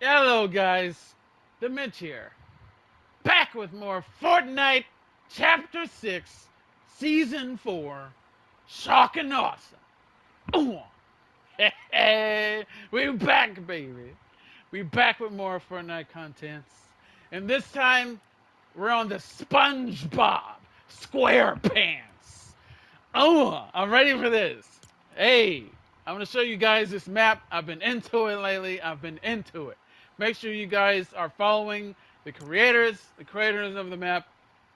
Hello guys, the Mitch here, back with more Fortnite Chapter 6, Season 4, Shock and Awesome. Ooh. We back, baby. We back with more Fortnite contents. And this time, we're on the SpongeBob SquarePants. Oh, I'm ready for this. Hey, I'm going to show you guys this map. I've been into it lately. I've been into it. Make sure you guys are following the creators of the map,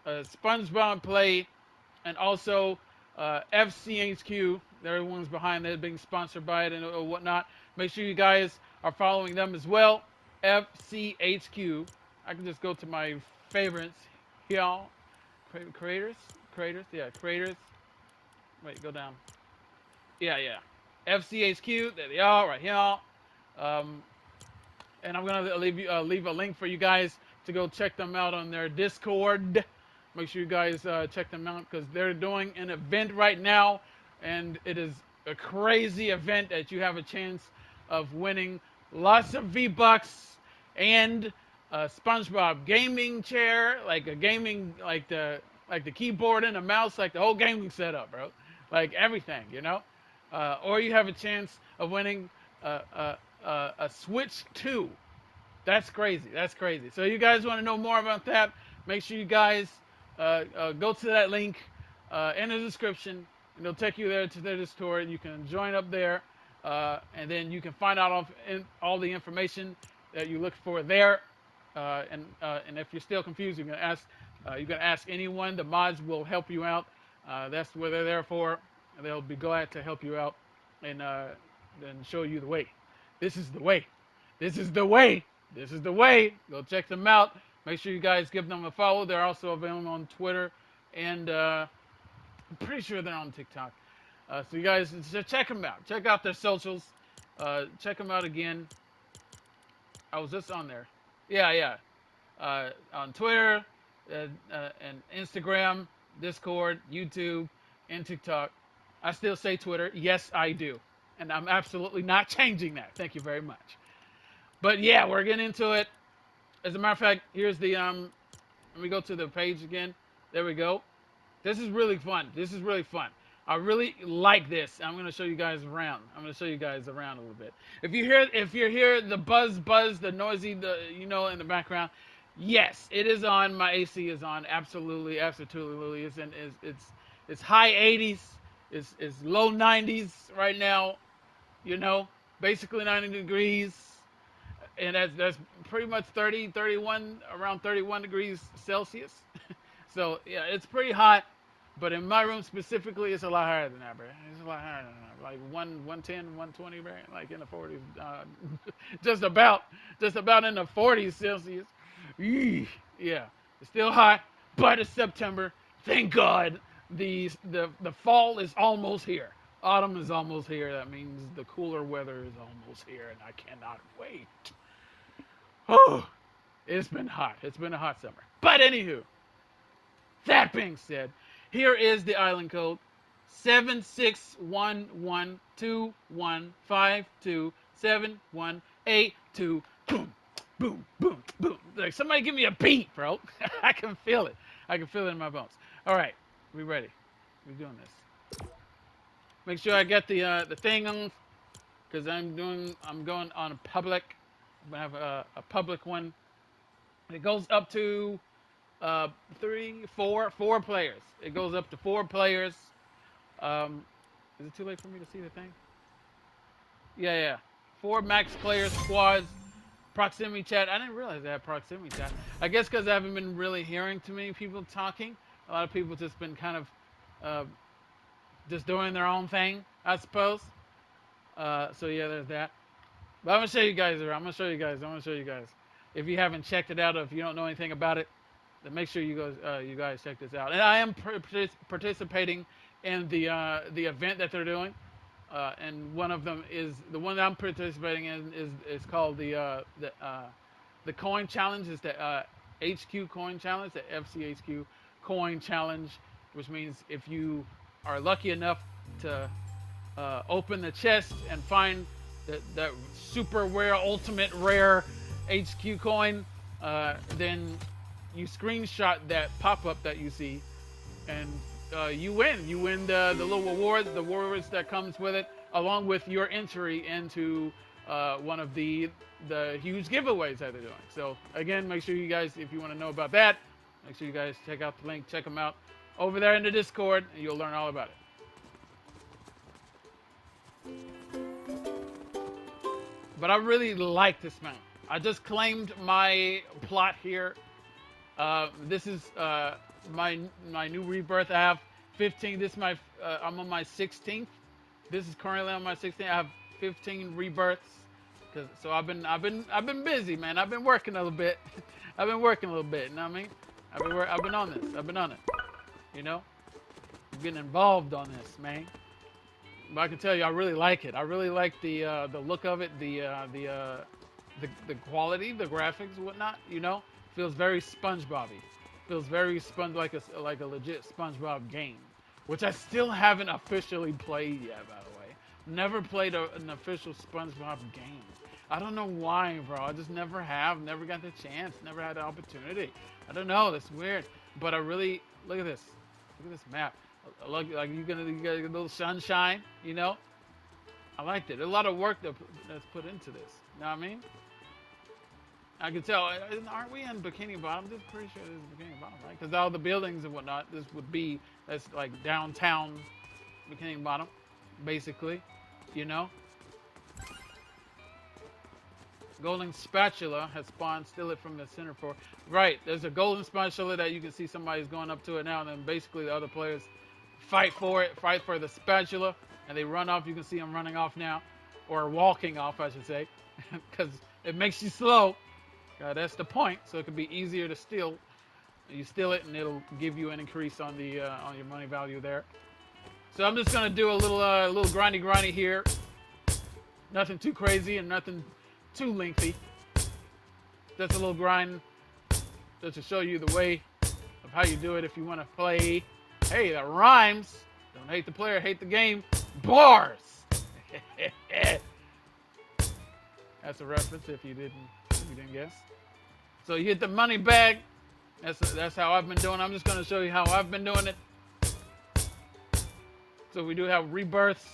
SpongeBobPlay, and also FCHQ. They're the ones behind it, being sponsored by it and whatnot. Make sure you guys are following them as well. FCHQ. I can just go to my favorites. Y'all, creators, yeah, creators. Wait, go down. Yeah. FCHQ. There they are, right here. Um, and I'm gonna leave a link for you guys to go check them out on their Discord. Make sure you guys check them out because they're doing an event right now, and it is a crazy event that you have a chance of winning lots of V-Bucks and a SpongeBob gaming chair, like a gaming like the keyboard and a mouse, like the whole gaming setup, bro, like everything, you know. Or you have a chance of winning a Switch 2. That's crazy. That's crazy. So you guys want to know more about that? Make sure you guys go to that link in the description, and it'll take you there to their Discord. You can join up there, and then you can find out all the information that you look for there. And if you're still confused, you can ask anyone. The mods will help you out. That's what they're there for. And they'll be glad to help you out and show you the way. This is the way. This is the way. This is the way. Go check them out. Make sure you guys give them a follow. They're also available on Twitter, and I'm pretty sure they're on TikTok. So you guys check them out. Check out their socials. Check them out again. I was just on there. Yeah. On Twitter and Instagram, Discord, YouTube, and TikTok. I still say Twitter. Yes, I do. And I'm absolutely not changing that. Thank you very much. But yeah, we're getting into it. As a matter of fact, here's the let me go to the page again. There we go. This is really fun. I really like this. I'm gonna show you guys around. a little bit. If you hear the buzz, the noisy, in the background, yes, it is on. My AC is on. Absolutely. It's high 80s. It's low 90s right now. Basically 90 degrees. And that's pretty much 31, around 31 degrees Celsius. So, yeah, it's pretty hot. But in my room specifically, it's a lot higher than that, bro. It's a lot higher than that. Like 110, 120, bro. Like in the 40s. Just about in the 40s Celsius. Yeah, it's still hot, but it's September. Thank God. The fall is almost here. Autumn is almost here. That means the cooler weather is almost here, and I cannot wait. Oh, it's been hot. It's been a hot summer. But anywho, that being said, here is the island code: 761121527182. Boom, boom, boom, boom. Like somebody give me a beat, bro. I can feel it. In my bones. All right, we ready? We're doing this. Make sure I get the thing on, because I'm going on a public. I'm gonna have a public one. It goes up to 4 players. It goes up to 4 players. Is it too late for me to see the thing? Yeah. 4 max players, squads, proximity chat. I didn't realize they had proximity chat. I guess because I haven't been really hearing too many people talking. A lot of people just been kind of just doing their own thing, I suppose. So yeah, there's that. But I'm gonna show you guys around. I'm gonna show you guys. If you haven't checked it out, or if you don't know anything about it, then make sure you guys check this out. And I am participating in the event that they're doing. And one of them is the one that I'm participating in is called the coin challenge. It's the HQ coin challenge, the FCHQ coin challenge, which means if you are lucky enough to open the chest and find that super rare, ultimate rare HQ coin, then you screenshot that pop-up that you see, and you win. You win the little rewards that comes with it, along with your entry into one of the huge giveaways that they're doing. So again, make sure you guys, if you want to know about that, make sure you guys check out the link, check them out over there in the Discord, and you'll learn all about it. But I really like this map. I just claimed my plot here. This is my new rebirth. I have 15. This is my I'm on my 16th. This is currently on my 16th. I have 15 rebirths. So I've been busy, man. I've been working a little bit. I've been working a little bit. You know what I mean? I've been on this. I've been on it. You know, I'm getting involved on this, man. But I can tell you, I really like it. I really like the look of it, the quality, the graphics, and whatnot. You know, feels very SpongeBob-y. Feels very like a legit SpongeBob game, which I still haven't officially played yet. By the way, never played an official SpongeBob game. I don't know why, bro. I just never have. Never got the chance. Never had the opportunity. I don't know. That's weird. But I really look at this. Look at this map. Like you get a little sunshine, you know. I liked it. There's a lot of work that's put into this. You know what I mean? I can tell. Aren't we in Bikini Bottom? I'm just pretty sure this is Bikini Bottom, right? Because all the buildings and whatnot, that's like downtown Bikini Bottom, basically. You know. Golden spatula has spawned. Steal it from the center for. Right. There's a golden spatula that you can see somebody's going up to it now, and then basically the other players fight for it, fight for the spatula, and they run off. You can see them running off now, or walking off, I should say, because it makes you slow. That's the point. So it can be easier to steal. You steal it, and it'll give you an increase on the on your money value there. So I'm just gonna do a little grindy here. Nothing too crazy and nothing too lengthy. Just a little grind, just to show you the way of how you do it if you want to play. Hey, that rhymes. Don't hate the player, hate the game. Bars. That's a reference if you didn't guess. So you hit the money bag. That's how I've been doing. I'm just going to show you how I've been doing it. So we do have rebirths.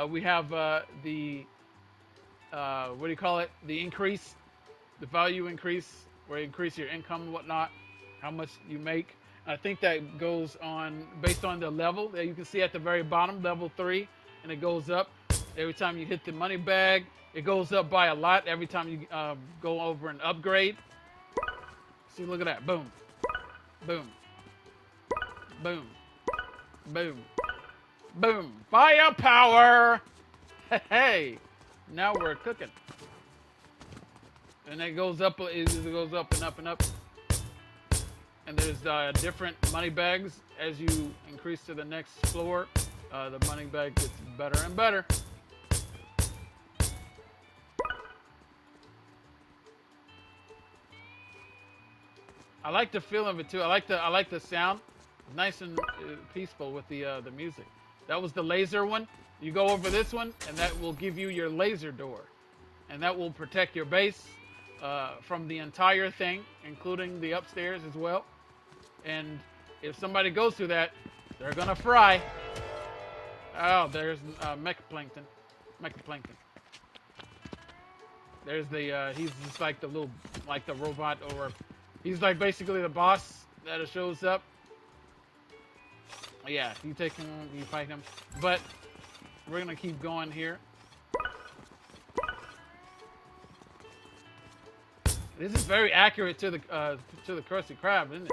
We have the what do you call it? The increase, the value increase, where you increase your income and whatnot, how much you make. I think that goes on based on the level that you can see at the very bottom, level 3, and it goes up every time you hit the money bag. It goes up by a lot every time you go over an upgrade. See, look at that. Boom, boom, boom, boom, boom. Firepower. Hey, now we're cooking. And it goes up. It goes up and up and up. And there's different money bags as you increase to the next floor. The money bag gets better and better. I like the feel of it too. I like the sound. It's nice and peaceful with the music. That was the laser one. You go over this one, and that will give you your laser door, and that will protect your base from the entire thing, including the upstairs as well. And if somebody goes through that, they're gonna fry. Oh, there's mechaplankton. There's the he's just like the little, like the robot, or he's like basically the boss that shows up. Yeah, you take him, you fight him, but we're gonna keep going here. This is very accurate to the Krusty Krab, isn't it?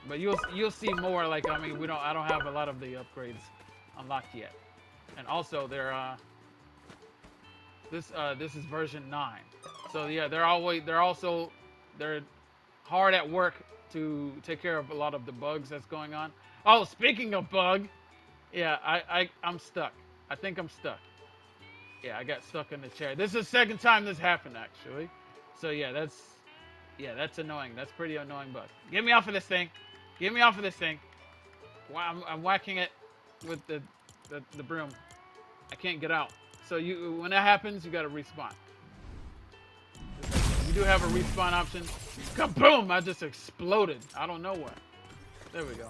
But you'll see more. Like, I mean, I don't have a lot of the upgrades unlocked yet, and also they're this is version 9. So yeah, they're hard at work to take care of a lot of the bugs that's going on. Oh, speaking of bug, yeah, I'm stuck. I think I'm stuck. Yeah, I got stuck in the chair. This is the second time this happened, actually. So yeah, that's annoying. That's pretty annoying bug. Get me off of this thing. Get me off of this thing. I'm whacking it with the broom. I can't get out. So when that happens, you gotta respawn. You do have a respawn option. Kaboom! I just exploded out of nowhere. There we go.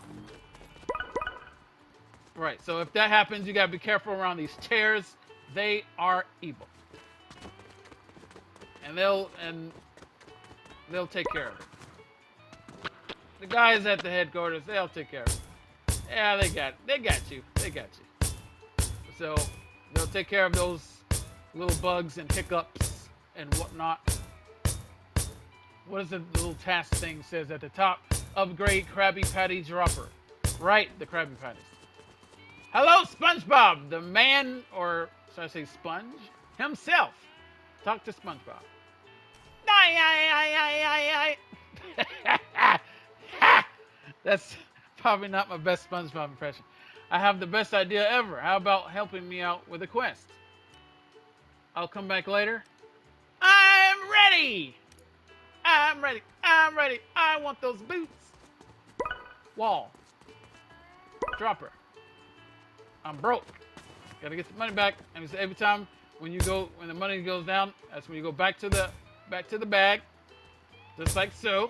Right, so if that happens, you gotta be careful around these chairs. They are evil. And they'll take care of it. The guys at the headquarters, they'll take care of it. Yeah, they got you. They got you. So they'll take care of those little bugs and hiccups and whatnot. What does the little task thing says at the top? Upgrade Krabby Patty Dropper. Right, the Krabby Patties. Hello, SpongeBob, the man, or should I say Sponge? Himself. Talk to SpongeBob. That's probably not my best SpongeBob impression. I have the best idea ever. How about helping me out with a quest? I'll come back later. I'm ready! I'm ready. I'm ready. I want those boots. Wall. Dropper. I'm broke. Gotta get the money back. And it's every time when the money goes down, that's when you go back to the bag. Just like so.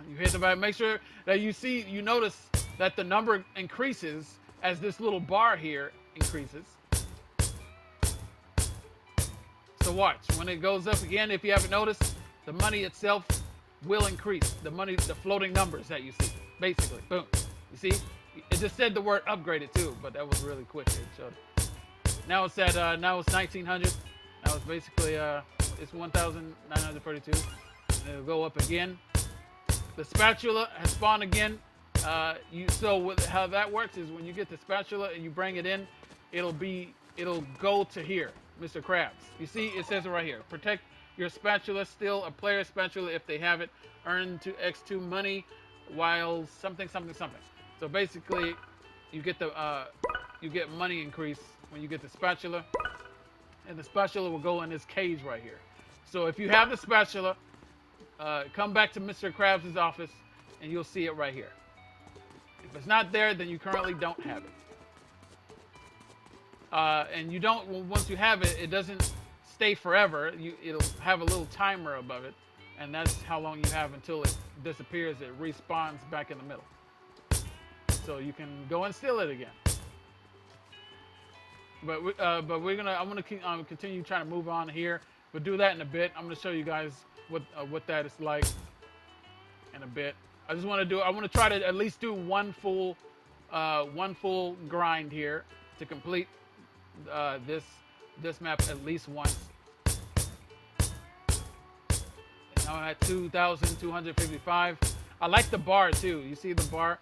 You hit the bag. Make sure that you notice that the number increases as this little bar here increases. So watch. When it goes up again, if you haven't noticed, the money itself will increase. The floating numbers that you see. Basically. Boom. You see? It just said the word upgraded too, but that was really quick. It showed it. Now it's at now it's 1900. Now it's basically it's 1942. And it'll go up again. The spatula has spawned again. How that works is when you get the spatula and you bring it in, it'll go to here, Mr. Krabs. You see, it says it right here. Protect your spatula, still a player spatula if they have it. Earn X2 money while something. So basically, you get money increase when you get the spatula, and the spatula will go in this cage right here. So if you have the spatula, come back to Mr. Krabs' office, and you'll see it right here. If it's not there, then you currently don't have it. And you don't. Once you have it, it doesn't stay forever. It'll have a little timer above it, and that's how long you have until it disappears. It respawns back in the middle. So you can go and steal it again. But I'm gonna continue trying to move on here. We'll do that in a bit. I'm gonna show you guys what that is like in a bit. I want to try to at least do one full grind here to complete this map at least once. And I'm at 2,255. I like the bar too. You see the bar?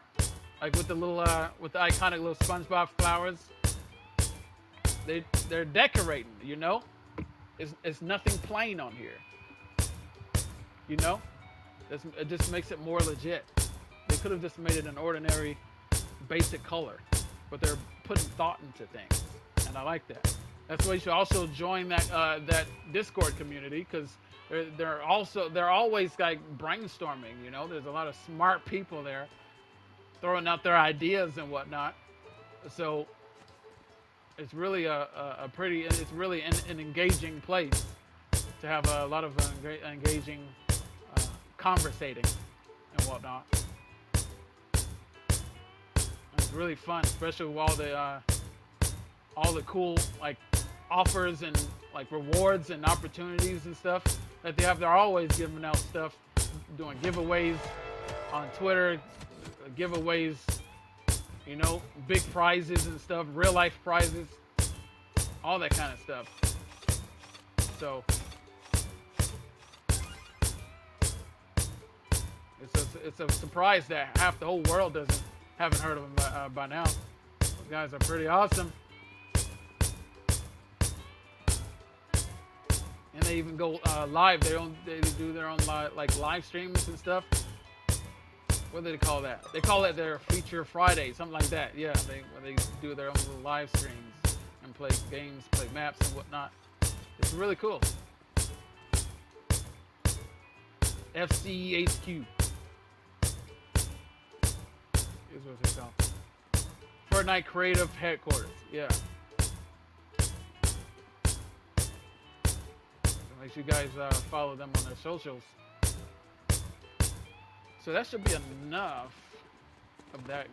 Like with the little, with the iconic little SpongeBob flowers, they're decorating. You know, it's nothing plain on here. You know, it just makes it more legit. They could have just made it an ordinary, basic color, but they're putting thought into things, and I like that. That's why you should also join that Discord community, because they're always like brainstorming. You know, there's a lot of smart people there, throwing out their ideas and whatnot. So it's really it's really an engaging place to have a lot of engaging conversating and whatnot. It's really fun, especially with all the cool like offers and like rewards and opportunities and stuff that they have. They're always giving out stuff, doing giveaways on Twitter. Giveaways, you know, big prizes and stuff, real life prizes, all that kind of stuff. So it's a surprise that half the whole world haven't heard of them by now. Those guys are pretty awesome, and they even go live. They do their own live streams and stuff. What do they call that? They call it their Feature Friday, something like that. Yeah, where they do their own little live streams and play games, play maps and whatnot. It's really cool. FCHQ is what it's called. Fortnite Creative Headquarters. Yeah. Make sure you guys follow them on their socials. So that should be enough of that.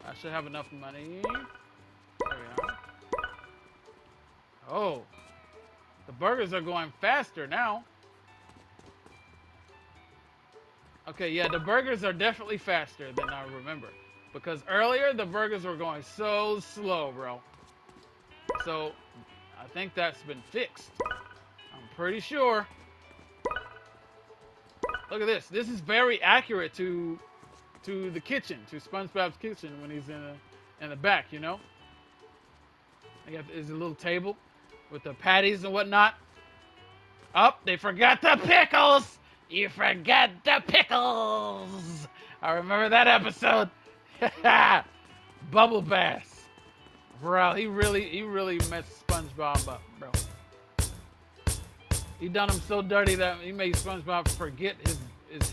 I should have enough money. There we are. Oh, the burgers are going faster now. Okay, yeah, the burgers are definitely faster than I remember. Because earlier, the burgers were going so slow, bro. So, I think that's been fixed. I'm pretty sure. Look at this. This is very accurate to the kitchen, to SpongeBob's kitchen when he's in the back, you know? They got his little table with the patties and whatnot. Oh, they forgot the pickles! You forgot the pickles! I remember that episode. Bubble Bass. Bro, he really messed SpongeBob up, bro. He done him so dirty that he made SpongeBob forget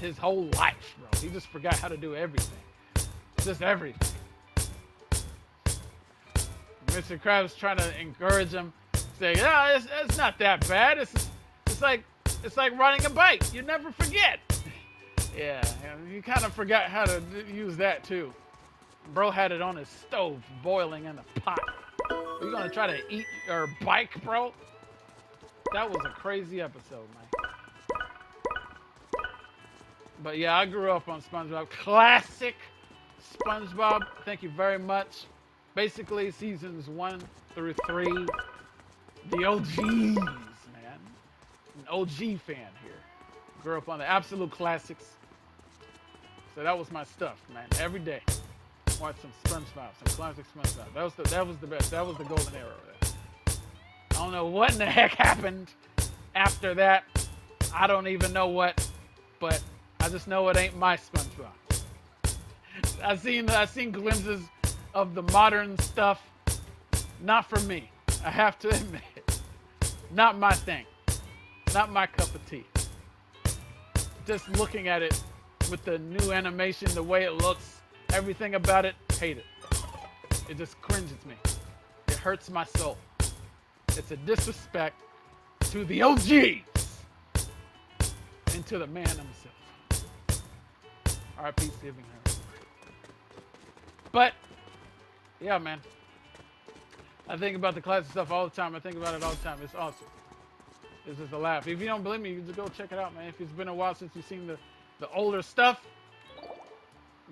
his whole life, bro. He just forgot how to do everything. Just everything. Mr. Krabs trying to encourage him, saying, "Yeah, it's not that bad. It's like riding a bike. You never forget." Yeah, you kind of forgot how to use that too. Bro had it on his stove, boiling in a pot. You gonna try to eat your bike, bro? That was a crazy episode, man. But yeah, I grew up on SpongeBob. Classic SpongeBob. Thank you very much. Basically, seasons 1 through 3. The OGs, man. An OG fan here. Grew up on the absolute classics. So that was my stuff, man. Every day. Watch some SpongeBob, some classic SpongeBob. That was the best. That was the golden era of that. I don't know what in the heck happened after that. I don't even know what, but I just know it ain't my SpongeBob. I've seen glimpses of the modern stuff. Not for me. I have to admit. Not my thing. Not my cup of tea. Just looking at it with the new animation, the way it looks, everything about it, hate it. It just cringes me. It hurts my soul. It's a disrespect to the OGs and to the man himself. R.I.P. Stephen Harris. But, yeah, man. I think about the classic stuff all the time. I think about it all the time. It's awesome. It's just a laugh. If you don't believe me, you just go check it out, man. If it's been a while since you've seen the older stuff,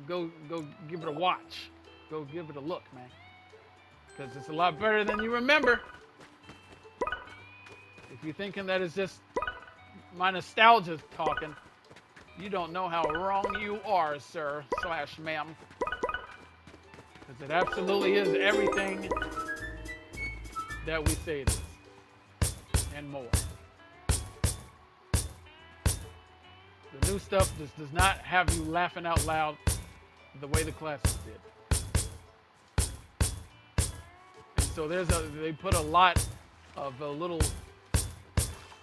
go give it a watch. Go give it a look, man. Because it's a lot better than you remember. If you're thinking that it's just my nostalgia talking, you don't know how wrong you are, sir / ma'am. Because it absolutely is everything that we say it is. And more. The new stuff just does not have you laughing out loud the way the classics did. And so they put a lot of little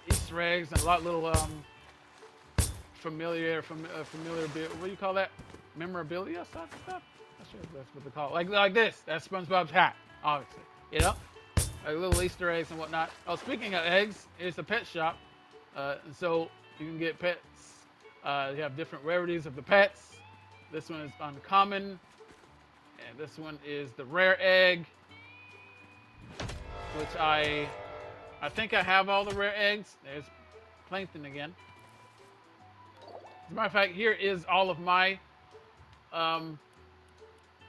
Easter eggs and a lot of little familiar what do you call that? Memorabilia stuff? Not sure if that's what they call it. Like this. That's SpongeBob's hat, obviously. You know? Like little Easter eggs and whatnot. Oh, speaking of eggs, it's a pet shop. So you can get pets. You have different rarities of the pets. This one is uncommon. And this one is the rare egg. Which I think I have all the rare eggs. There's Plankton again. As a matter of fact, here is all of my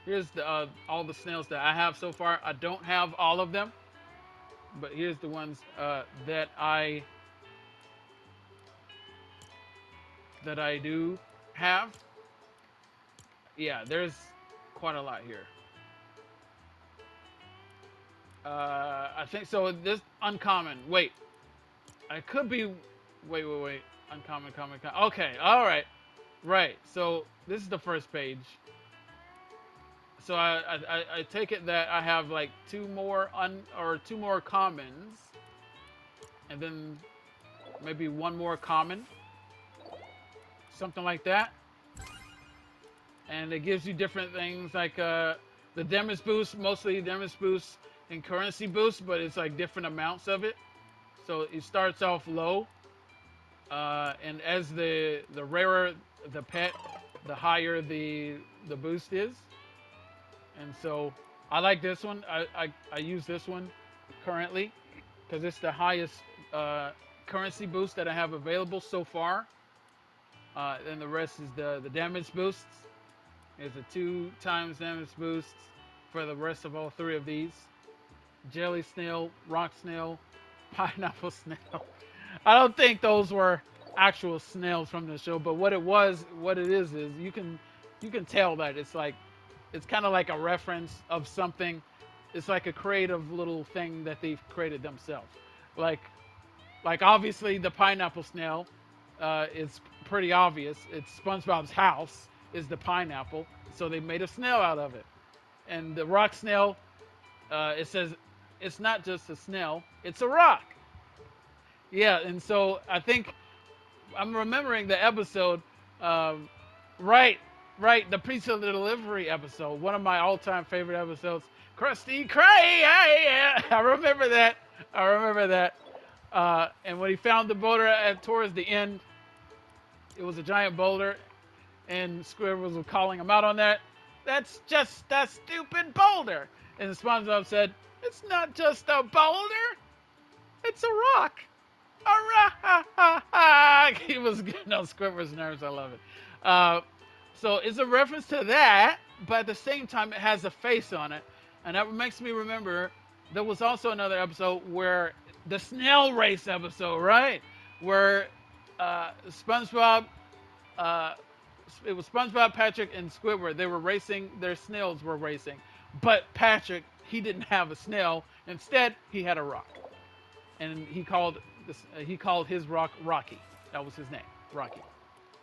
here's all the snails that I have so far. I don't have all of them, but here's the ones that I do have. Yeah, there's quite a lot here. I think so. This uncommon. Wait, I could be. Wait. Uncommon, common. Okay, all right, right. So this is the first page. So I take it that I have like two more commons, and then maybe one more common, something like that. And it gives you different things like the damage boost, mostly damage boost and currency boost, but it's like different amounts of it. So it starts off low, and as the rarer the pet, the higher the boost is. And so I like this one. I use this one currently because it's the highest currency boost that I have available so far. Then the rest is the damage boosts. It's a 2 times damage boost for the rest of all 3 of these. Jelly snail, rock snail, pineapple snail. I don't think those were actual snails from the show, but what it is you can tell that it's kind of like a reference of something. It's like a creative little thing that they've created themselves. Like obviously the pineapple snail is pretty obvious. It's SpongeBob's house is the pineapple, so they made a snail out of it. And the rock snail, it says it's not just a snail, it's a rock. Yeah, and so I think I'm remembering the episode, right, the pizza delivery episode, one of my all-time favorite episodes, Krusty Krab. Yeah, I remember that. And when he found the boulder towards the end, it was a giant boulder, and Squidward was calling him out on that. That's just a stupid boulder. And SpongeBob said, "It's not just a boulder, it's a rock." He was getting on Squidward's nerves. I love it. So it's a reference to that, but at the same time, it has a face on it. And that makes me remember there was also another episode where the snail race episode, right? Where SpongeBob, it was SpongeBob, Patrick, and Squidward. They were racing, their snails were racing. But Patrick, he didn't have a snail. Instead, he had a rock. And he called his rock Rocky. That was his name, Rocky.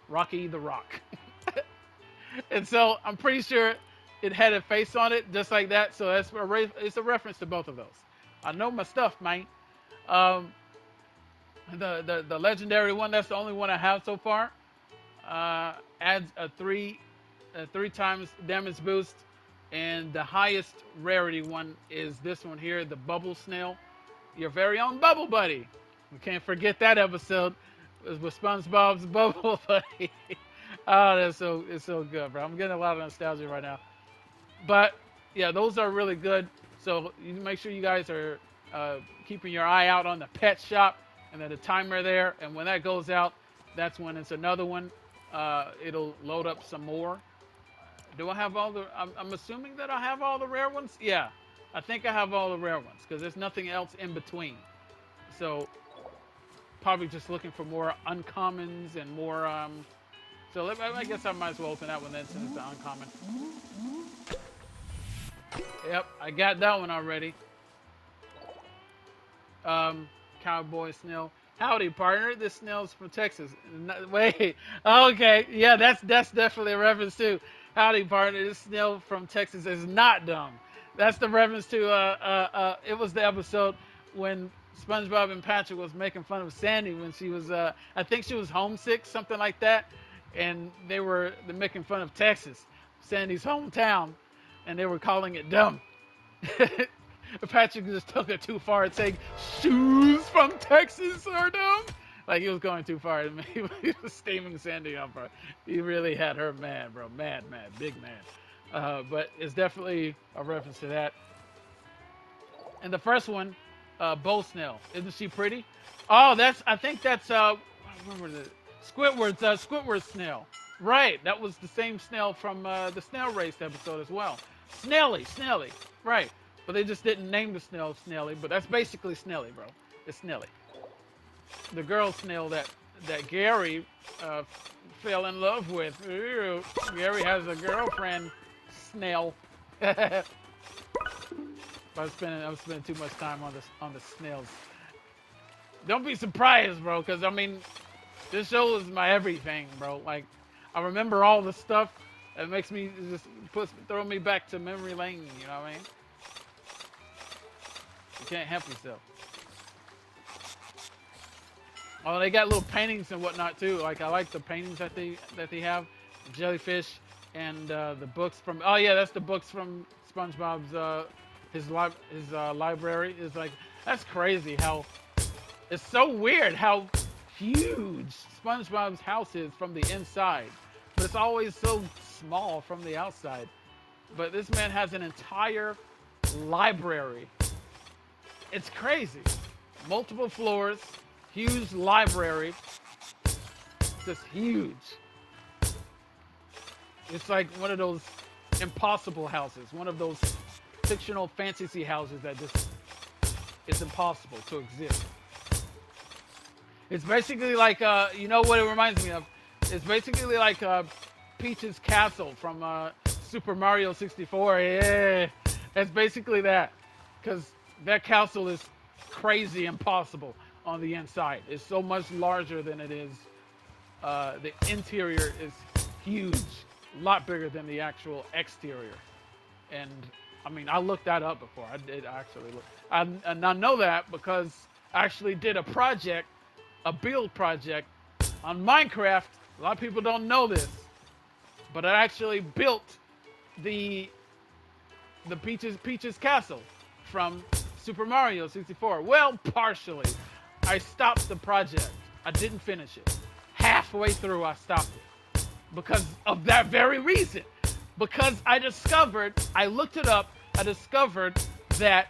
Rocky the Rock. And so I'm pretty sure it had a face on it just like that. So it's a reference to both of those. I know my stuff, man. The legendary one, that's the only one I have so far. Adds a 3 times damage boost. And the highest rarity one is this one here, the Bubble Snail. Your very own Bubble Buddy. We can't forget that episode. It was with SpongeBob's Bubble Buddy. Oh, it's so good, bro. I'm getting a lot of nostalgia right now. But yeah, those are really good. So you make sure you guys are keeping your eye out on the pet shop and then the timer there. And when that goes out, that's when it's another one. It'll load up some more. Do I have all the? I'm assuming that I have all the rare ones. Yeah, I think I have all the rare ones because there's nothing else in between. So probably just looking for more uncommons and more. So I guess I might as well open that one then since it's the uncommon. Yep, I got that one already. Cowboy Snail. Howdy, partner. This snail's from Texas. Wait. Okay. Yeah, that's definitely a reference too. Howdy, partner. This snail from Texas is not dumb. That's the reference to. It was the episode when SpongeBob and Patrick was making fun of Sandy when she was. I think she was homesick, something like that, and they're making fun of Texas, Sandy's hometown, and they were calling it dumb. Patrick just took it too far and saying shoes from Texas are dumb. Like he was going too far. He was steaming Sandy up, bro. He really had her mad, bro. Mad, big mad. But it's definitely a reference to that. And the first one, Bow Snail. Isn't she pretty? Oh, I think that's Squidward's snail. Right, that was the same snail from the snail race episode as well. Snelly. Right. But they just didn't name the snail Snelly, but that's basically Snelly, bro. It's Snelly. The girl snail that Gary fell in love with. Ew. Gary has a girlfriend snail. I was spending too much time on the snails. Don't be surprised, bro, because I mean, this show is my everything, bro. Like, I remember all the stuff that makes me throw me back to memory lane. You know what I mean? You can't help yourself. Oh, they got little paintings and whatnot too. Like I like the paintings that they have, the jellyfish, and the books from. Oh yeah, that's the books from SpongeBob's his library. Is like that's crazy how It's so weird how huge SpongeBob's house is from the inside, but it's always so small from the outside. But this man has an entire library. It's crazy. Multiple floors, huge library, just huge. It's like one of those impossible houses, one of those fictional fantasy houses that just it's impossible to exist. It's basically like, you know what it reminds me of? It's basically like Peach's castle from Super Mario 64. Yeah, it's basically that. Because that castle is crazy impossible on the inside. It's so much larger than it is. The interior is huge, a lot bigger than the actual exterior. And I mean, I looked that up before. I did actually look. And I know that because I actually did a project, a build project on Minecraft. A lot of people don't know this, but I actually built the Peach's castle from Super Mario 64. Well, partially. I stopped the project. I didn't finish it. Halfway through, I stopped it because of that very reason. Because I looked it up, I discovered that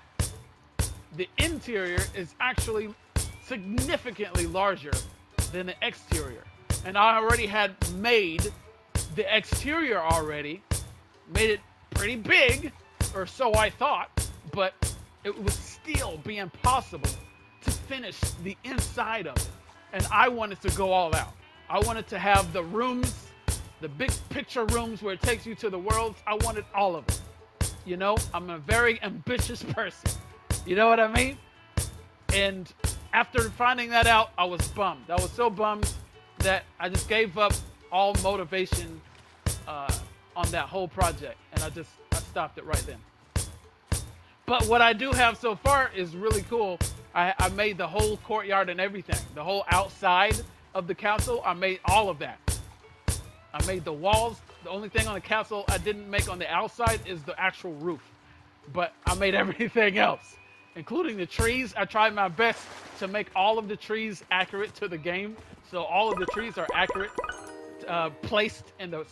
the interior is actually significantly larger than the exterior. And I already had made the exterior already, made it pretty big, or so I thought, but it would still be impossible to finish the inside of it. And I wanted to go all out. I wanted to have the rooms, the big picture rooms where it takes you to the worlds. I wanted all of it. You know, I'm a very ambitious person. You know what I mean? And after finding that out, I was bummed. I was so bummed that I just gave up all motivation on that whole project. And I stopped it right then. But what I do have so far is really cool. I made the whole courtyard and everything. The whole outside of the castle, I made all of that. I made the walls. The only thing on the castle I didn't make on the outside is the actual roof. But I made everything else, including the trees. I tried my best to make all of the trees accurate to the game. So all of the trees are accurate, placed in the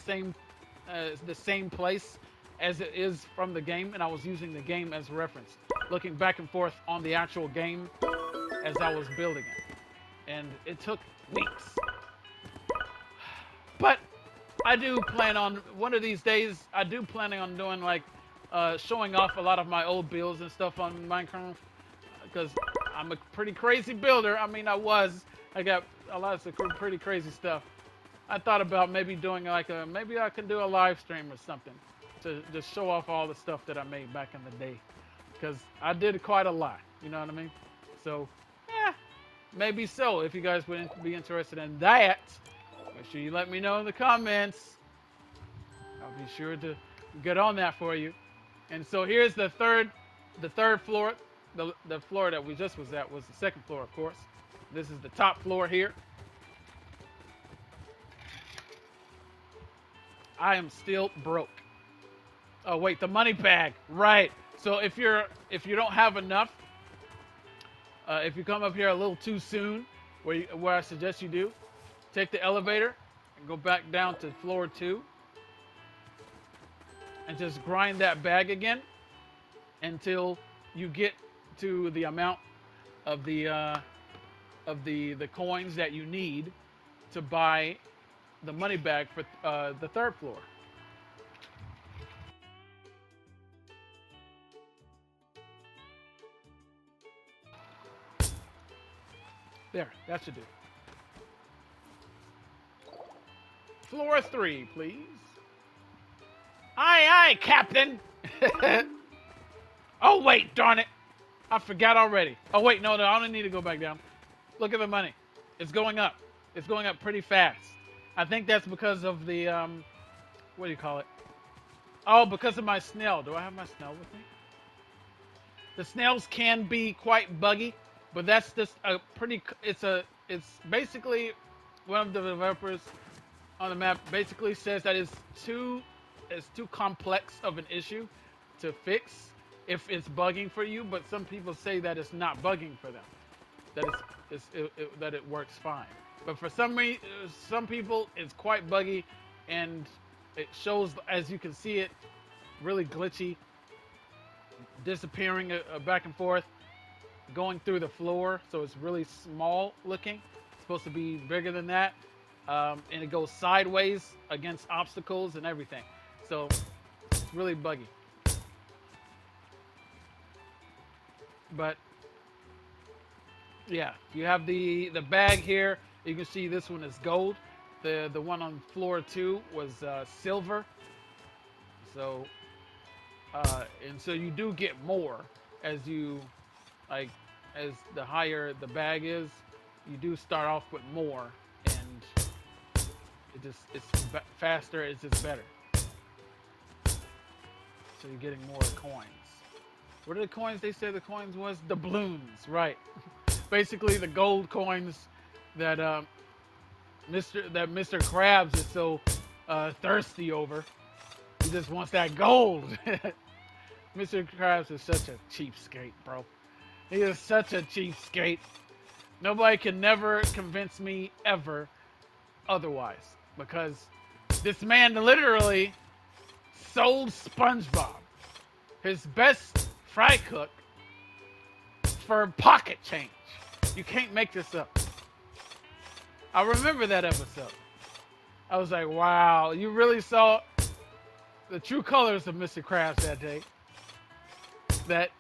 same place as it is from the game. And I was using the game as reference, looking back and forth on the actual game as I was building it. And it took weeks. But I do plan on, one of these days, I do planning on doing like, showing off a lot of my old builds and stuff on Minecraft. Because I'm a pretty crazy builder. I mean, I got a lot of pretty crazy stuff. I thought about maybe doing like maybe I can do a live stream or something to just show off all the stuff that I made back in the day. Because I did quite a lot, you know what I mean? So, yeah, maybe so. If you guys would be interested in that, make sure you let me know in the comments. I'll be sure to get on that for you. And so here's the third floor. The floor that we just was at was the second floor, of course. This is the top floor here. I am still broke. Oh wait, the money bag, right? So if you don't have enough, if you come up here a little too soon, where I suggest you do, take the elevator and go back down to floor 2, and just grind that bag again until you get to the amount of the coins that you need to buy the money bag for the third floor. There, that should do. Floor 3, please. Aye, aye, Captain. Oh, wait, darn it. I forgot already. Oh, wait, no, I don't need to go back down. Look at the money. It's going up. It's going up pretty fast. I think that's because of the, what do you call it? Oh, because of my snail. Do I have my snail with me? The snails can be quite buggy, but that's just a pretty, it's basically one of the developers on the map basically says that it's too complex of an issue to fix if it's bugging for you, but some people say that it's not bugging for them. that that it works fine. But for some people, it's quite buggy, and it shows, as you can see it, really glitchy, disappearing back and forth, going through the floor. So it's really small looking. It's supposed to be bigger than that, and it goes sideways against obstacles and everything. So it's really buggy. But yeah, you have the bag here. You can see this one is gold. The one on floor 2 was silver. So and so you do get more as you like as the higher the bag is. You do start off with more, and it's faster. It's just better. So you're getting more coins. What are the coins? They said the coins was the balloons, right? Basically, the gold coins that Mr. Krabs is so thirsty over. He just wants that gold. Mr. Krabs is such a cheapskate, bro. He is such a cheapskate. Nobody can never convince me ever otherwise, because this man literally sold SpongeBob, his best fry cook, for pocket change. You can't make this up. I remember that episode. I was like, wow, you really saw the true colors of Mr. Krabs that day. That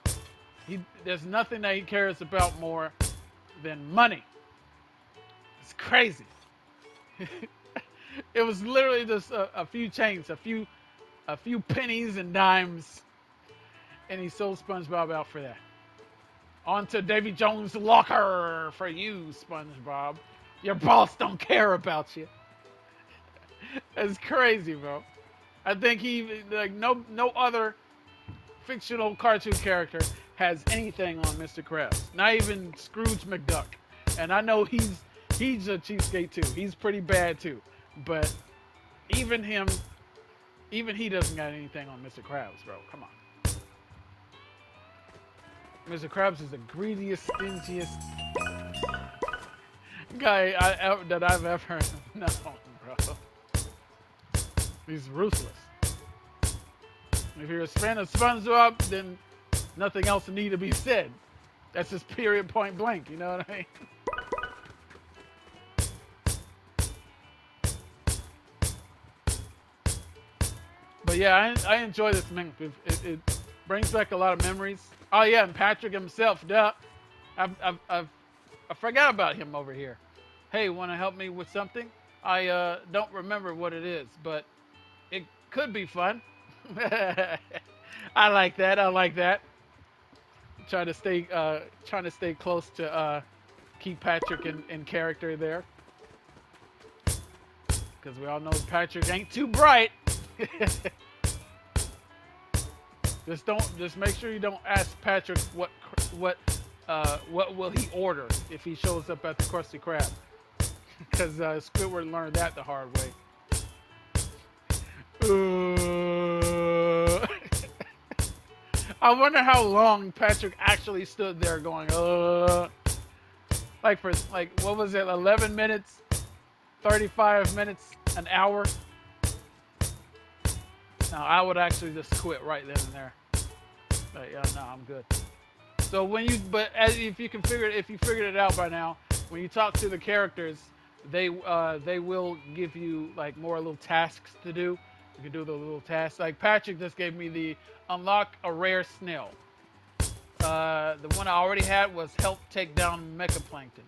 there's nothing that he cares about more than money. It's crazy. It was literally just a few change, a few pennies and dimes, and he sold SpongeBob out for that. On to Davy Jones' locker for you, SpongeBob. Your boss don't care about you. That's crazy, bro. I think no other fictional cartoon character has anything on Mr. Krabs. Not even Scrooge McDuck. And I know he's a cheapskate too. He's pretty bad too. But even he doesn't got anything on Mr. Krabs, bro. Come on. Mr. Krabs is the greediest, stingiest guy that I've ever known, bro. He's ruthless. If you're a fan of SpongeBob, then nothing else need to be said. That's just period, point blank. You know what I mean? But yeah, I enjoy this meme. It brings back a lot of memories. Oh yeah, and Patrick himself, duh. I forgot about him over here. Hey, want to help me with something? I don't remember what it is, but it could be fun. I like that. I like that. Trying to stay close to keep Patrick in character there, because we all know Patrick ain't too bright. Just make sure you don't ask Patrick what will he order if he shows up at the Krusty Krab, because Squidward learned that the hard way. I wonder how long Patrick actually stood there going, like for what was it, 11 minutes, 35 minutes, an hour? Now I would actually just quit right then and there. But yeah, no, I'm good. So if you figured it out by now, when you talk to the characters, they will give you like more little tasks to do. You can do the little tasks. Like Patrick just gave me the unlock a rare snail. The one I already had was help take down mechaplankton.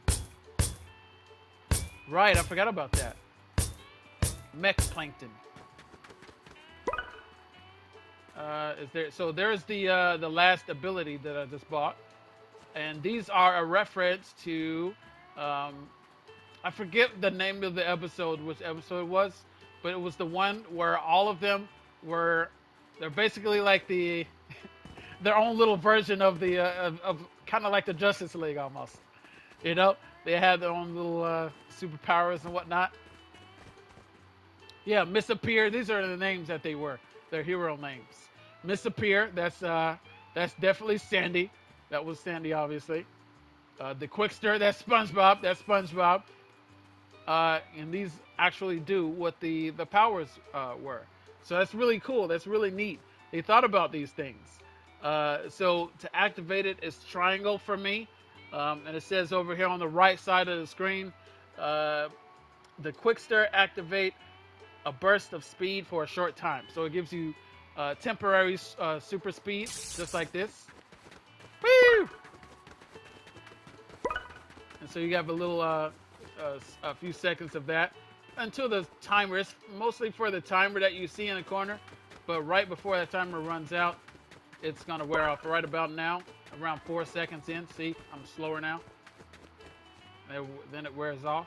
Right, I forgot about that. Mechaplankton. There's the last ability that I just bought, and these are a reference to I forget the name of the episode, which episode it was, but it was the one where all of them they're basically like their own little version of the of kind of like the Justice League almost. You know, they had their own little superpowers and whatnot. Yeah, Miss Appear. These are the names that they were. Their hero names. Miss Appear. That's definitely Sandy. That was Sandy, obviously. The Quickster, that's SpongeBob. That's SpongeBob. And these actually do what the powers were. So that's really cool. That's really neat. They thought about these things. So to activate it, it's triangle for me. And it says over here on the right side of the screen, the Quickster activate a burst of speed for a short time. So it gives you temporary super speed, just like this. Woo! And so you have a little, a few seconds of that until the timer. It's mostly for the timer that you see in the corner, but right before that timer runs out, it's gonna wear off. Right about now, around 4 seconds in. See, I'm slower now. Then it wears off.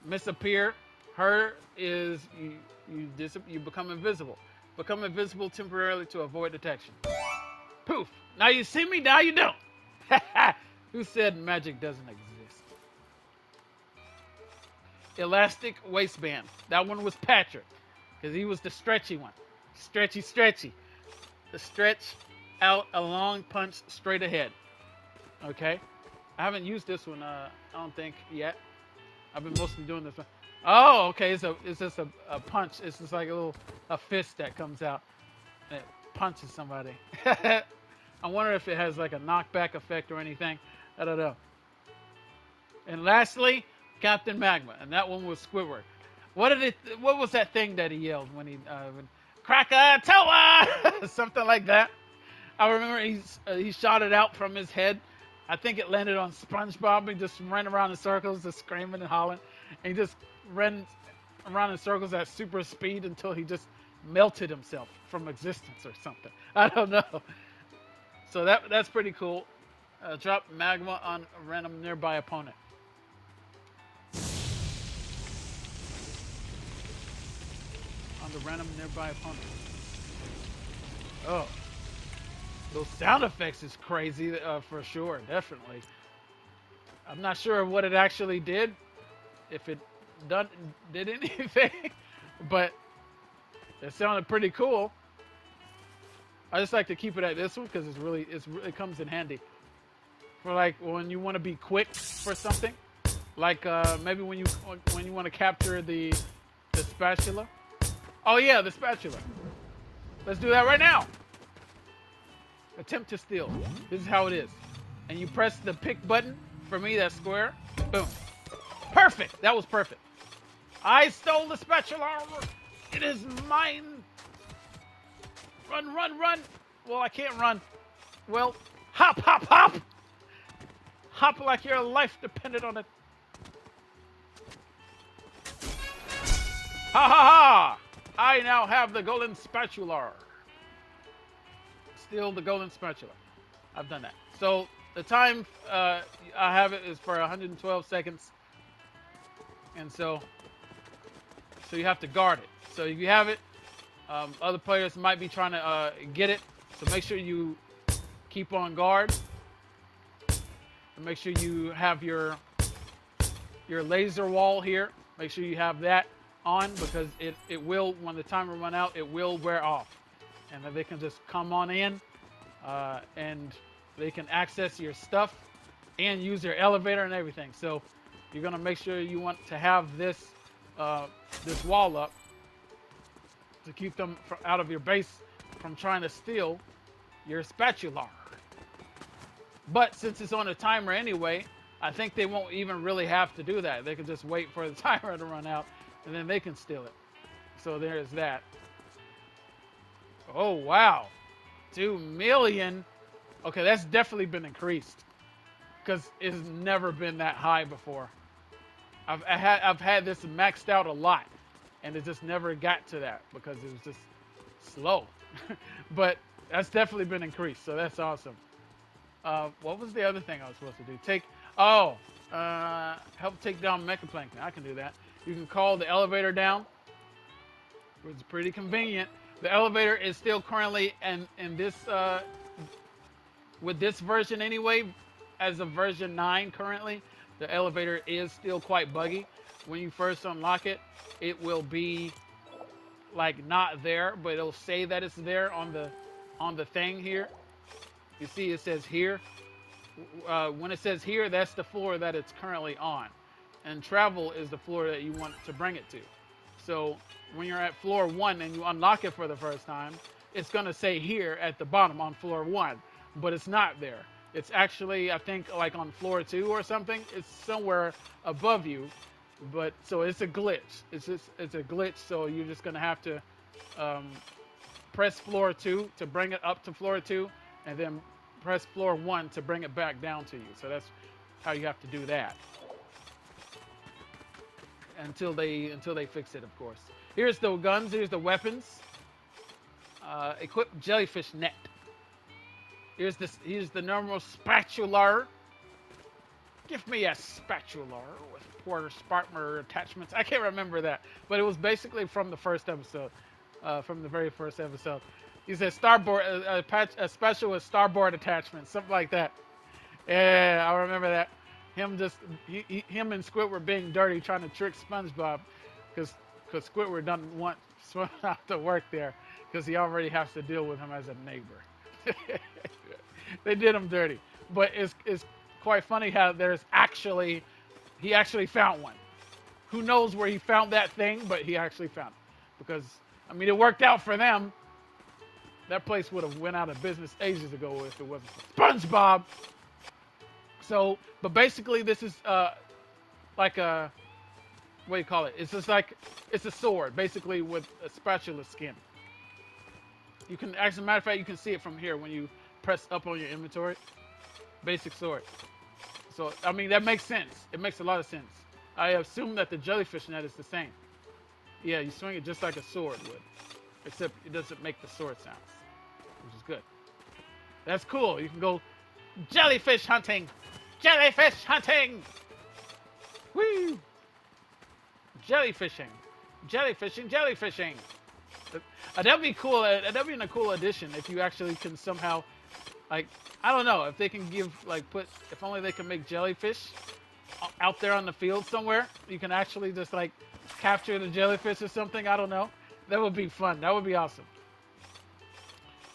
Misappear. Her is you become invisible. Become invisible temporarily to avoid detection. Poof. Now you see me. Now you don't. Who said magic doesn't exist? Elastic waistband. That one was Patrick, because he was the stretchy one. Stretchy, stretchy. The stretch out a long punch straight ahead. Okay. I haven't used this one. I don't think yet. I've been mostly doing this one. Oh, okay. It's just a punch. It's just like a fist that comes out and it punches somebody. I wonder if it has like a knockback effect or anything. I don't know. And lastly, Captain Magma, and that one was Squidward. What was that thing that he yelled when he Krakatoa? Something like that. I remember he shot it out from his head. I think it landed on SpongeBob. He just ran around in circles, just screaming and hollering, and he just ran around in circles at super speed until he just melted himself from existence or something. I don't know. So that's pretty cool. Drop magma on a random nearby opponent. On the random nearby opponent. Oh. Those sound effects is crazy for sure, definitely. I'm not sure what it actually did, if it did anything, but it sounded pretty cool. I just like to keep it at this one because it comes in handy for like when you want to be quick for something, like maybe when you want to capture the spatula. Oh yeah, the spatula. Let's do that right now. Attempt to steal. This is how it is. And you press the pick button. For me, that's square. Boom. Perfect. That was perfect. I stole the spatula. It is mine. Run, run, run. Well, I can't run. Well, hop, hop, hop. Hop like your life depended on it. Ha ha ha. I now have the golden spatula. Steal the golden spatula. I've done that. So the time I have it is for 112 seconds. And so you have to guard it. So if you have it, other players might be trying to get it. So make sure you keep on guard. And make sure you have your laser wall here. Make sure you have that on because it will, when the timer runs out, it will wear off. And then they can just come on in and they can access your stuff and use your elevator and everything. So you're going to make sure you want to have this wall up to keep them out of your base from trying to steal your spatula. But since it's on a timer anyway, I think they won't even really have to do that. They can just wait for the timer to run out and then they can steal it. So there's that. Oh, wow. 2 million. Okay, that's definitely been increased because it's never been that high before. I've had this maxed out a lot, and it just never got to that because it was just slow. But that's definitely been increased, so that's awesome. What was the other thing I was supposed to do? Help take down Mechaplankton. I can do that. You can call the elevator down, which is pretty convenient. The elevator is still currently in this with this version anyway, as of version 9 currently, the elevator is still quite buggy. When you first unlock it, it will be like not there, but it'll say that it's there on the thing here. You see it says here When it says here, that's the floor that it's currently on. And travel is the floor that you want to bring it to. So when you're at floor 1 and you unlock it for the first time, it's going to say here at the bottom on floor 1, but it's not there. It's actually, I think, like on floor 2 or something. It's somewhere above you, but so it's a glitch. It's a glitch. So you're just going to have to press floor 2 to bring it up to floor 2, and then press floor 1 to bring it back down to you. So that's how you have to do that until they fix it, of course. Here's the guns. Here's the weapons. Equip jellyfish net. Here's the normal spatula. Give me a spatula with Porter Spartmer attachments. I can't remember that, but it was basically from the first episode, from the very first episode. He said starboard, a special with starboard attachment, something like that. Yeah, I remember that. Him and Squidward being dirty, trying to trick SpongeBob, because Squidward doesn't want SpongeBob to work there, because he already has to deal with him as a neighbor. They did him dirty, but it's quite funny how he actually found one. Who knows where he found that thing, but he actually found it, because I mean it worked out for them. That place would have went out of business ages ago if it wasn't for SpongeBob. So, but basically this is like a, what do you call it? It's just like, it's a sword, basically with a spatula skin. You can, as a matter of fact, you can see it from here when you press up on your inventory. Basic sword. So, I mean, that makes sense. It makes a lot of sense. I assume that the jellyfish net is the same. Yeah, you swing it just like a sword would. Except it doesn't make the sword sounds, which is good. That's cool. You can go jellyfish hunting. Jellyfish hunting! Woo! Jellyfishing. Jellyfishing, jellyfishing. That'd be cool. That'd be a cool addition if you actually can somehow, like, I don't know, if they can give, like, if only they can make jellyfish out there on the field somewhere. You can actually just, like, capture the jellyfish or something. I don't know. That would be fun. That would be awesome.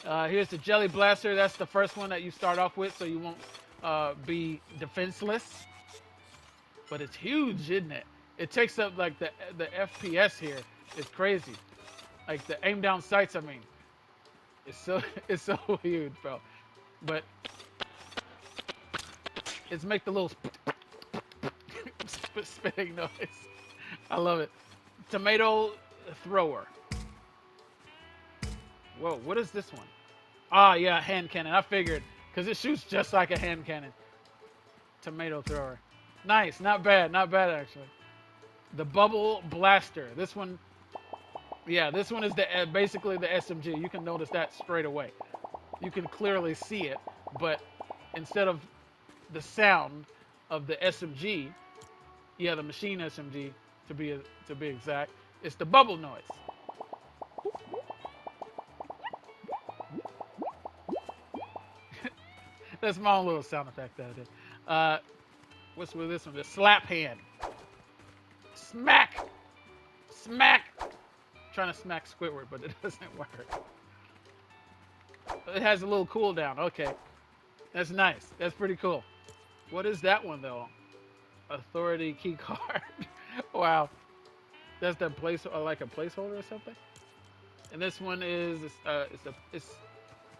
Here's the Jelly Blaster. That's the first one that you start off with, so you won't be defenseless. But it's huge, isn't it? It takes up, like, the FPS here. It's crazy. Like, the aim down sights, I mean. It's so huge, bro. But it's make the little spitting noise. I love it. Tomato thrower. Whoa, what is this one? Ah, yeah, hand cannon. I figured, because it shoots just like a hand cannon. Tomato thrower. Nice, not bad actually. The bubble blaster. This one, yeah, this one is basically the SMG. You can notice that straight away. You can clearly see it, but instead of the sound of the SMG, yeah, the machine SMG to be exact, it's the bubble noise. That's my own little sound effect that I did. What's with this one? The slap hand. Smack! Smack! I'm trying to smack Squidward, but it doesn't work. It has a little cooldown. Okay. That's nice. That's pretty cool. What is that one, though? Authority key card. Wow. That's the place, like a placeholder or something? And this one is, it's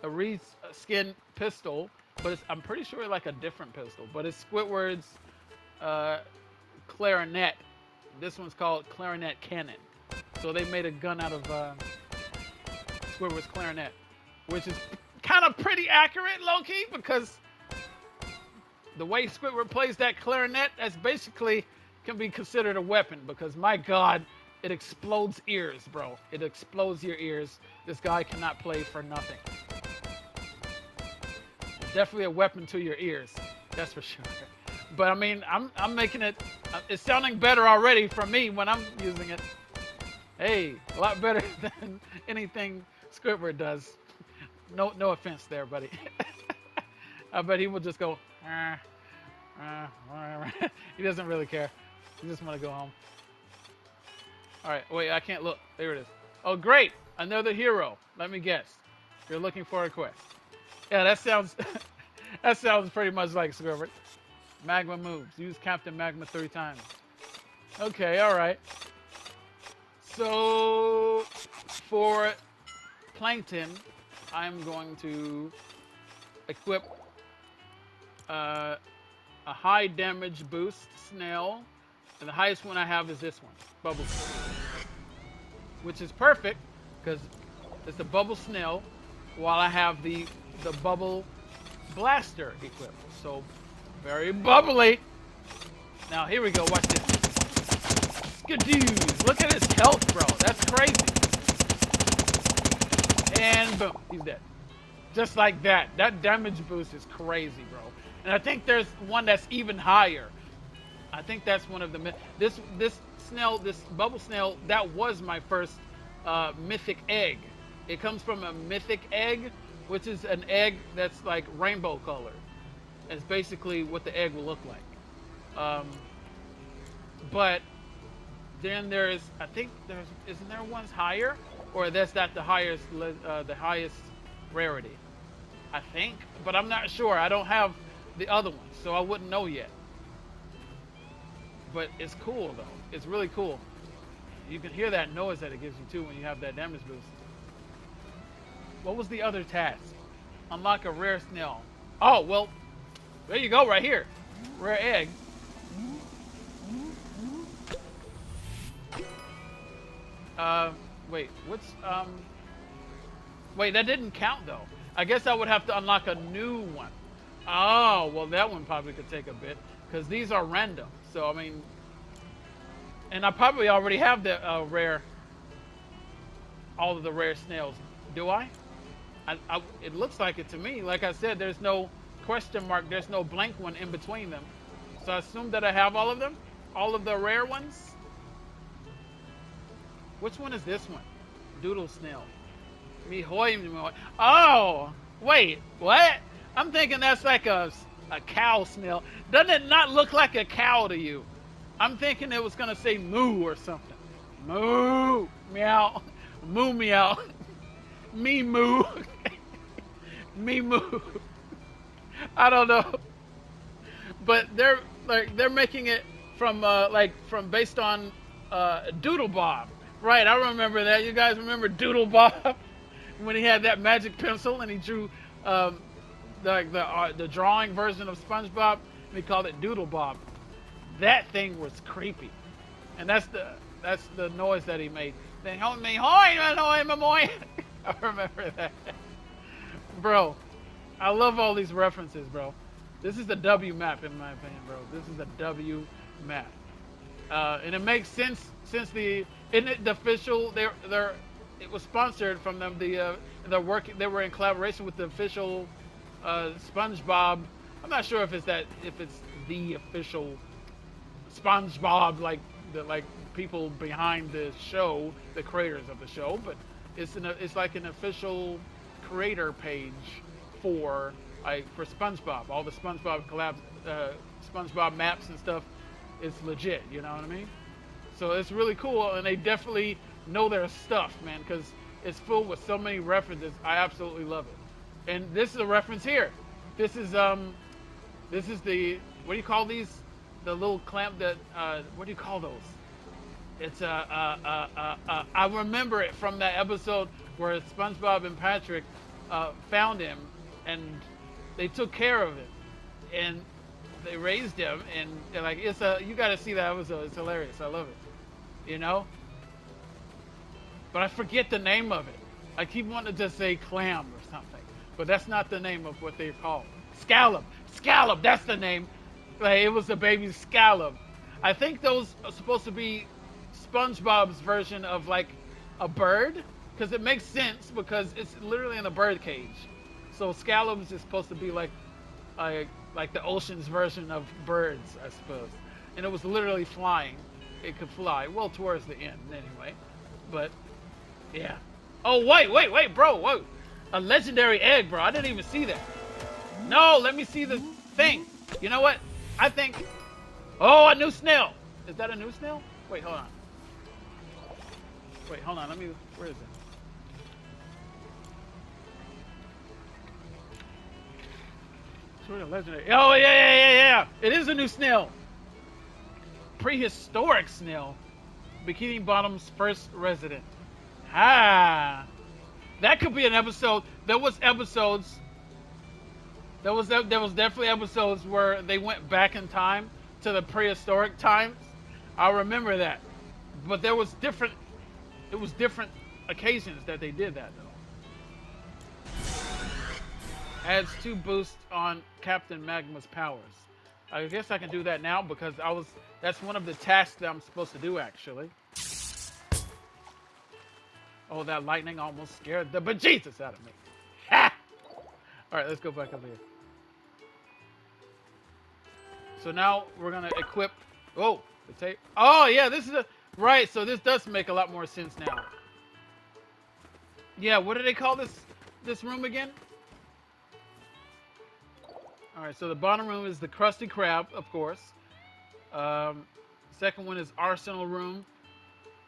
a reskin pistol, but I'm pretty sure like a different pistol, but it's Squidward's clarinet. This one's called clarinet cannon. So they made a gun out of Squidward's clarinet, which is kind of pretty accurate, low-key, because the way Squidward plays that clarinet, that's basically can be considered a weapon, because my God, it explodes ears, bro. It explodes your ears. This guy cannot play for nothing. Definitely a weapon to your ears, that's for sure. But I mean, I'm making it. It's sounding better already for me when I'm using it. Hey, a lot better than anything Squidward does. No offense there, buddy. I bet he will just go. Whatever. He doesn't really care. He just want to go home. All right, wait, I can't look. There it is. Oh, great, another hero. Let me guess. You're looking for a quest. Yeah, that sounds That sounds pretty much like Squidward. Magma moves. Use Captain Magma 3 times. Okay, alright. So, for Plankton, I'm going to equip a high damage boost snail. And the highest one I have is this one, Bubble Snail. Which is perfect, because it's the Bubble Snail, while I have the Bubble Blaster equipped. So, very bubbly. Now, here we go. Watch this. Skadooz. Look at his health, bro. That's crazy. And boom. He's dead. Just like that. That damage boost is crazy, bro. And I think there's one that's even higher. I think that's one of the... This snail, this Bubble Snail, that was my first mythic egg. It comes from a mythic egg, which is an egg that's like rainbow colored. It's basically what the egg will look like. But then there's, I think there's, isn't there ones higher? Or that's not the highest rarity? I think, but I'm not sure. I don't have the other ones, so I wouldn't know yet. But it's cool though. It's really cool. You can hear that noise that it gives you too when you have that damage boost. What was the other task? Unlock a rare snail. Oh, well, there you go, right here. Rare egg. Wait, wait, that didn't count though. I guess I would have to unlock a new one. Oh, well, that one probably could take a bit, because these are random. So, I mean, and I probably already have the all of the rare snails. Do I? It looks like it to me. Like I said, there's no question mark. There's no blank one in between them. So I assume that I have all of them? All of the rare ones? Which one is this one? Doodle snail. Oh, wait, what? I'm thinking that's like a cow snail. Doesn't it not look like a cow to you? I'm thinking it was going to say moo or something. Moo, meow, moo, meow. Me moo. Me moo. I don't know. But they're making it from based on Doodle Bob. Right, I remember that. You guys remember Doodle Bob? When he had that magic pencil and he drew the drawing version of SpongeBob, and he called it Doodle Bob. That thing was creepy. And that's the noise that he made. Then help me, hoy, my I remember that. Bro, I love all these references, bro. This is the W map, in my opinion, bro. This is the W map. And it makes sense since the official, it was sponsored from them. They were in collaboration with the official SpongeBob. I'm not sure if it's the official SpongeBob, like people behind the show, the creators of the show, but it's like an official creator page for SpongeBob. All the SpongeBob collabs, SpongeBob maps and stuff. It's legit, you know what I mean? So it's really cool, and they definitely know their stuff, man, because it's full with so many references. I absolutely love it. And this is a reference here. This is the, what do you call these? The little clamp that, what do you call those? It's I remember it from that episode where SpongeBob and Patrick found him, and they took care of him, and they raised him, and they're like, you got to see that episode. It's hilarious. I love it. You know? But I forget the name of it. I keep wanting to just say clam or something, but that's not the name of what they're called. Scallop. Scallop. That's the name. Like, it was the baby Scallop. I think those are supposed to be SpongeBob's version of like a bird, because it makes sense because it's literally in a bird cage. So Scallops is supposed to be like the ocean's version of birds, I suppose. And it was literally flying. It could fly. Well, towards the end, anyway. But, yeah. Oh, wait, bro. Whoa. A legendary egg, bro. I didn't even see that. No, let me see the thing. You know what? I think... Oh, a new snail. Is that a new snail? Wait, hold on. Wait, hold on. Let me... Where is it? Sort of legendary. Oh, yeah. It is a new snail. Prehistoric snail. Bikini Bottom's first resident. Ah. That could be an episode. There was episodes. There was definitely episodes where they went back in time to the prehistoric times. I remember that. But there was different. It was different occasions that they did that though. Adds 2 boosts on Captain Magma's powers. I guess I can do that now because that's one of the tasks that I'm supposed to do actually. Oh, that lightning almost scared the bejesus out of me. Ha! Alright, let's go back up here. So now we're gonna equip the tape. Oh yeah, this is right, so this does make a lot more sense now. Yeah, what do they call this room again? Alright, so the bottom room is the Krusty Krab, of course. Second one is Arsenal Room.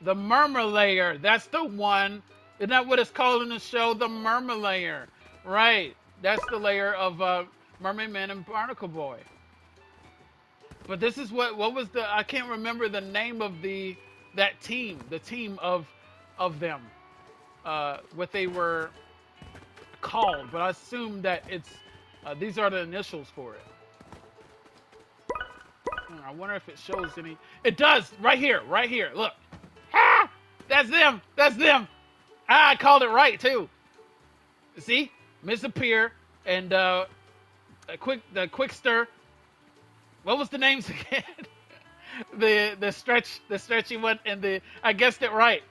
The Murmur Layer, that's the one. Isn't that what it's called in the show? The Murmur Layer. Right, that's the layer of Mermaid Man and Barnacle Boy. But this is what was the, I can't remember the name of that team, the team of them. What they were called, but I assume that it's, these are the initials for it. I wonder if it shows any, it does, right here, look. Ah, that's them, Ah, I called it right too. See, Miss Appear and the Quickster. What was the names again? the stretchy one, and I guessed it right.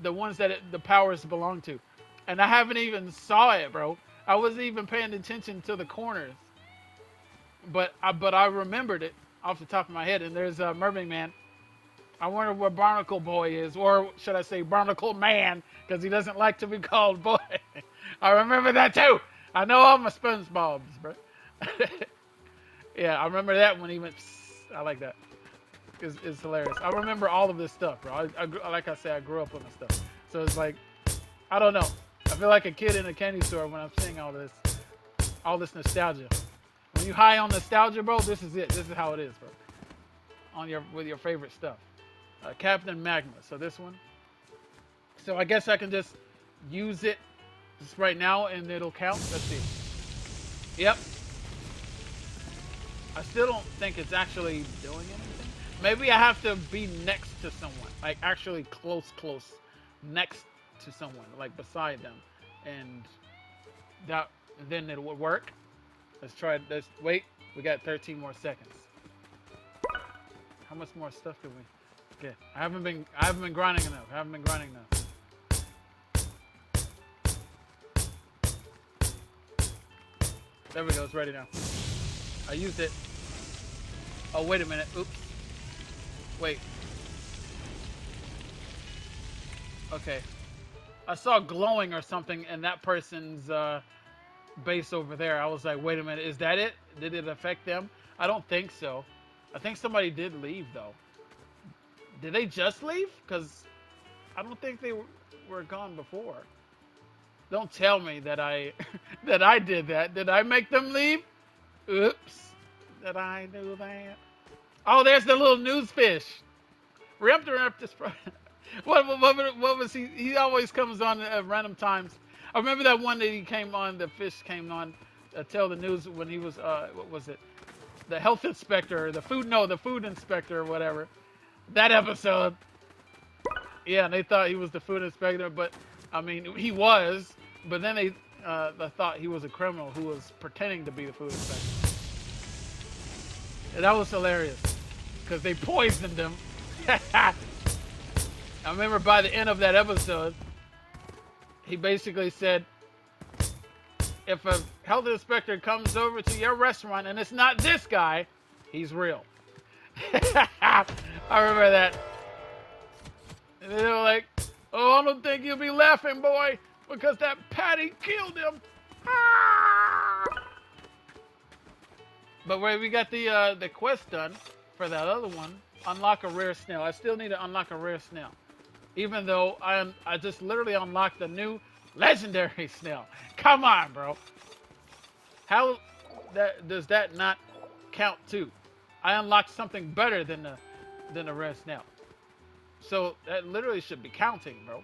The ones that the powers belong to, and I haven't even saw it, bro. I wasn't even paying attention to the corners, but I remembered it off the top of my head. And there's Mermaid Man. I wonder where Barnacle Boy is, or should I say Barnacle Man, because he doesn't like to be called boy. I remember that too. I know all my SpongeBobs, bro. Yeah, I remember that when he went. I like that. It's hilarious. I remember all of this stuff, bro. Like I said, I grew up on this stuff. So it's like, I don't know. I feel like a kid in a candy store when I'm seeing all this nostalgia. When you high on nostalgia, bro, this is it. This is how it is, bro. With your favorite stuff. Captain Magma. So this one. So I guess I can just use it just right now and it'll count. Let's see. Yep. I still don't think it's actually doing anything. Maybe I have to be next to someone, like actually close next to someone, like beside them, and then it would work. Let's try. Let's wait. We got 13 more seconds. How much more stuff do we? Okay, I haven't been grinding enough. There we go. It's ready now. I used it. Oh, wait a minute. Oops. Wait. Okay. I saw glowing or something in that person's base over there. I was like, wait a minute. Is that it? Did it affect them? I don't think so. I think somebody did leave, though. Did they just leave? Because I don't think they were gone before. Don't tell me that I that I did that. Did I make them leave? Oops. Did I do that? Oh, there's the little news fish. Raptor. What was he? He always comes on at random times. I remember that one that he came on. The fish came on to tell the news when he was what was it? The health inspector, the food inspector or whatever. That episode. Yeah, and they thought he was the food inspector, but I mean he was. But then they thought he was a criminal who was pretending to be the food inspector. And that was hilarious because they poisoned him. I remember by the end of that episode, he basically said, if a health inspector comes over to your restaurant and it's not this guy, he's real. I remember that. And they were like, oh, I don't think you'll be laughing, boy, because that Patty killed him. But where we got the quest done for that other one, unlock a rare snail. I still need to unlock a rare snail. Even though I just literally unlocked the new legendary snail. Come on, bro. How does that not count too? I unlocked something better than the rest now. So that literally should be counting, bro.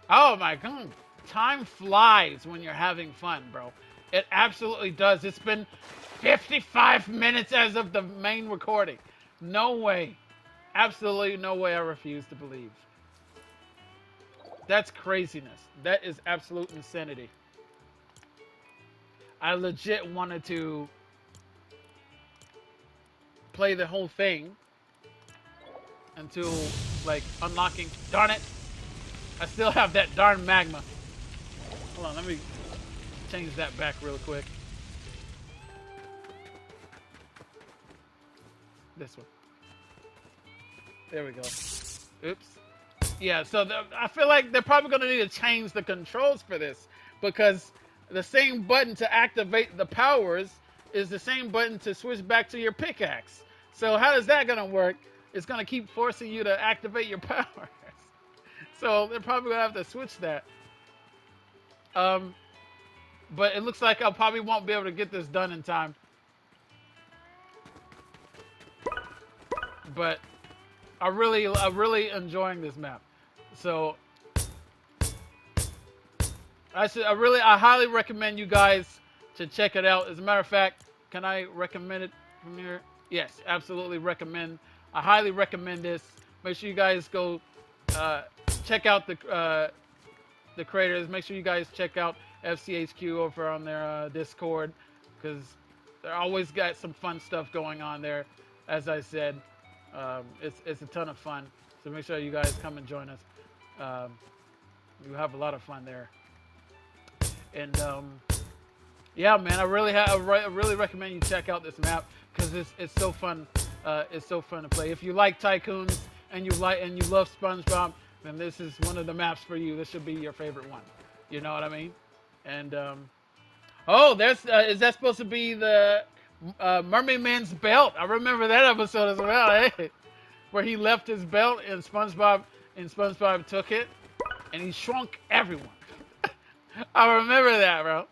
Oh my god. Time flies when you're having fun, bro. It absolutely does. It's been 55 minutes as of the main recording. No way. Absolutely no way. I refuse to believe. That's craziness. That is absolute insanity. I legit wanted to play the whole thing until, like, unlocking. Darn it. I still have that darn magma. Hold on, let me change that back real quick. This one. There we go. Oops. Yeah, so I feel like they're probably going to need to change the controls for this, because the same button to activate the powers is the same button to switch back to your pickaxe. So how is that going to work? It's going to keep forcing you to activate your powers. So they're probably going to have to switch that. But it looks like I probably won't be able to get this done in time. But I'm really enjoying this map. So I highly recommend you guys to check it out. As a matter of fact, can I recommend it from here? Yes, absolutely recommend. I highly recommend this. Make sure you guys go check out the creators. Make sure you guys check out FCHQ over on their Discord, because they're always got some fun stuff going on there. As I said, it's a ton of fun. So make sure you guys come and join us. You have a lot of fun there. And yeah, man, I really recommend you check out this map, because it's so fun. It's so fun to play. If you like tycoons and you love SpongeBob, then this is one of the maps for you. This should be your favorite one. You know what I mean? And oh, is that supposed to be the Mermaid Man's belt? I remember that episode as well, eh? Where he left his belt and SpongeBob took it and he shrunk everyone. I remember that, bro.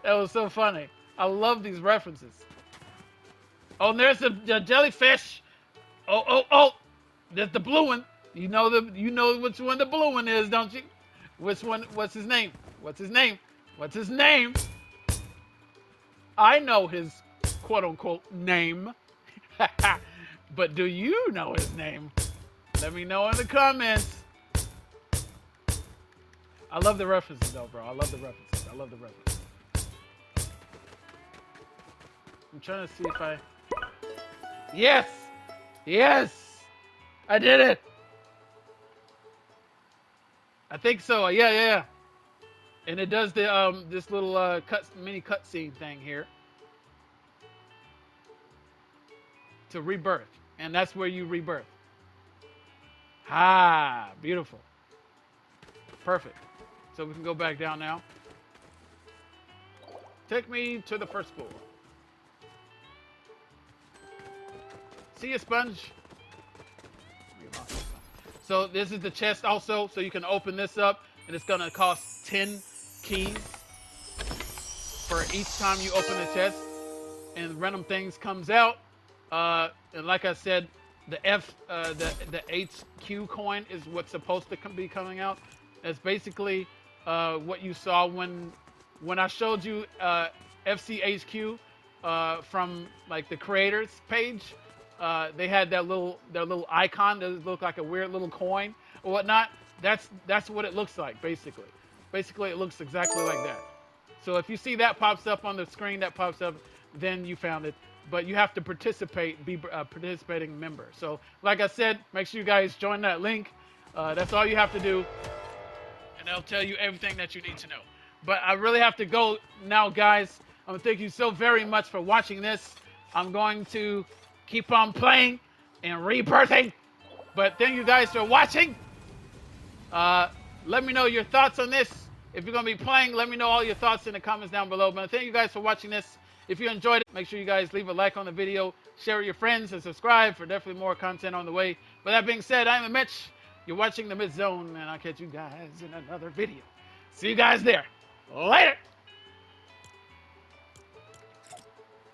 That was so funny. I love these references. Oh, and there's the jellyfish. Oh, there's the blue one. You know which one the blue one is, don't you? Which one? What's his name? What's his name? What's his name? I know his quote-unquote name. But do you know his name? Let me know in the comments. I love the references, though, bro. I love the references. I'm trying to see if I... Yes! Yes! I did it! I think so. Yeah. And it does the this little mini cutscene thing here to rebirth, and that's where you rebirth. Ah, beautiful, perfect. So we can go back down now. Take me to the first floor. See you, Sponge. So this is the chest also, so you can open this up, and it's gonna cost 10 keys for each time you open the chest, and random things comes out. And like I said, the HQ coin is what's supposed to be coming out. That's basically what you saw when I showed you FCHQ from like the creators page. They had their little icon that looked like a weird little coin or whatnot. That's what it looks like, basically. Basically, it looks exactly like that. So if you see that pops up on the screen, then you found it. But you have to participate, be a participating member. So like I said, make sure you guys join that link. That's all you have to do, and they'll tell you everything that you need to know. But I really have to go now, guys. I want to thank you so very much for watching this. I'm going to keep on playing and rebirthing. But thank you guys for watching. Let me know your thoughts on this. If you're going to be playing, let me know all your thoughts in the comments down below. But thank you guys for watching this. If you enjoyed it, make sure you guys leave a like on the video, share with your friends, and subscribe for definitely more content on the way. With that being said, I'm Mitch. You're watching the Mid Zone, and I'll catch you guys in another video. See you guys there. Later.